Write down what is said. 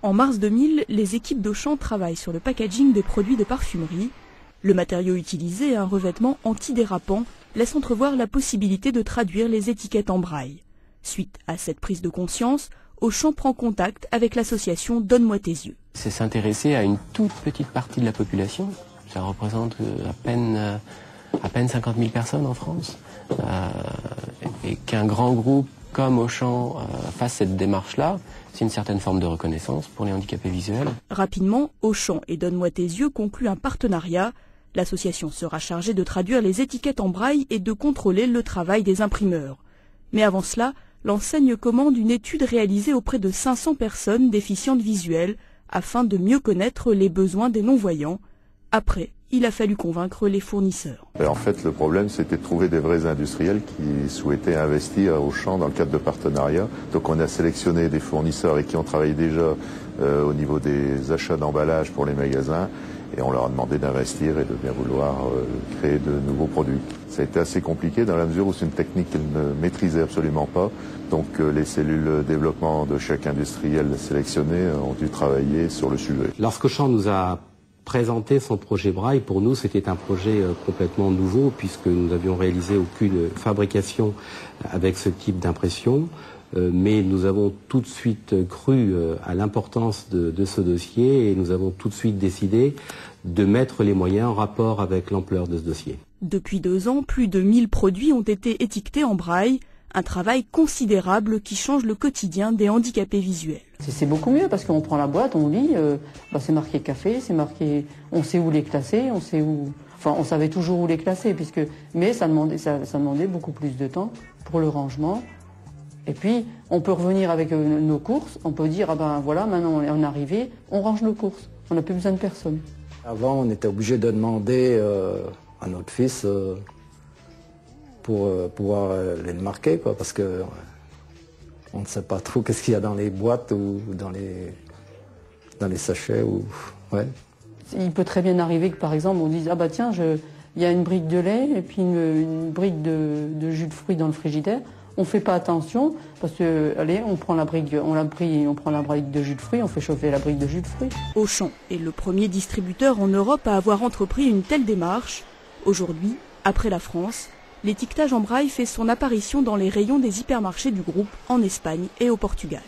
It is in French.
En mars 2000, les équipes d'Auchan travaillent sur le packaging des produits de parfumerie. Le matériau utilisé est un revêtement antidérapant, laisse entrevoir la possibilité de traduire les étiquettes en braille. Suite à cette prise de conscience, Auchan prend contact avec l'association Donne-moi tes yeux. C'est s'intéresser à une toute petite partie de la population. Ça représente à peine 50 000 personnes en France. Et qu'un grand groupe comme Auchan fasse cette démarche-là, c'est une certaine forme de reconnaissance pour les handicapés visuels. Rapidement, Auchan et Donne-moi tes yeux concluent un partenariat. L'association sera chargée de traduire les étiquettes en braille et de contrôler le travail des imprimeurs. Mais avant cela, l'enseigne commande une étude réalisée auprès de 500 personnes déficientes visuelles afin de mieux connaître les besoins des non-voyants. Après, il a fallu convaincre les fournisseurs. En fait, le problème, c'était de trouver des vrais industriels qui souhaitaient investir au Auchan dans le cadre de partenariats. Donc on a sélectionné des fournisseurs et qui ont travaillé déjà au niveau des achats d'emballage pour les magasins. Et on leur a demandé d'investir et de bien vouloir créer de nouveaux produits. Ça a été assez compliqué dans la mesure où c'est une technique qu'ils ne maîtrisaient absolument pas. Donc les cellules développement de chaque industriel sélectionné ont dû travailler sur le sujet. Lorsqu'Auchan nous a présenté son projet Braille, pour nous c'était un projet complètement nouveau puisque nous n'avions réalisé aucune fabrication avec ce type d'impression. Mais nous avons tout de suite cru à l'importance de ce dossier et nous avons tout de suite décidé de mettre les moyens en rapport avec l'ampleur de ce dossier. Depuis 2 ans, plus de 1000 produits ont été étiquetés en braille, un travail considérable qui change le quotidien des handicapés visuels. C'est beaucoup mieux parce qu'on prend la boîte, on lit, c'est marqué café, c'est marqué, on sait où les classer, on sait où, enfin on savait toujours où les classer mais ça demandait beaucoup plus de temps pour le rangement. Et puis, on peut revenir avec nos courses, on peut dire, voilà, maintenant on est arrivé, on range nos courses, on n'a plus besoin de personne. Avant, on était obligé de demander à notre fils pour pouvoir les marquer, quoi, parce que on ne sait pas trop qu'est-ce qu'il y a dans les boîtes ou dans les sachets. Ouais. Il peut très bien arriver que, par exemple, on dise, tiens, il y a une brique de lait et puis une brique de jus de fruits dans le frigidaire. On ne fait pas attention parce que, allez, on prend la brique, on prend la brique de jus de fruits, on fait chauffer la brique de jus de fruits. Auchan est le premier distributeur en Europe à avoir entrepris une telle démarche. Aujourd'hui, après la France, l'étiquetage en braille fait son apparition dans les rayons des hypermarchés du groupe en Espagne et au Portugal.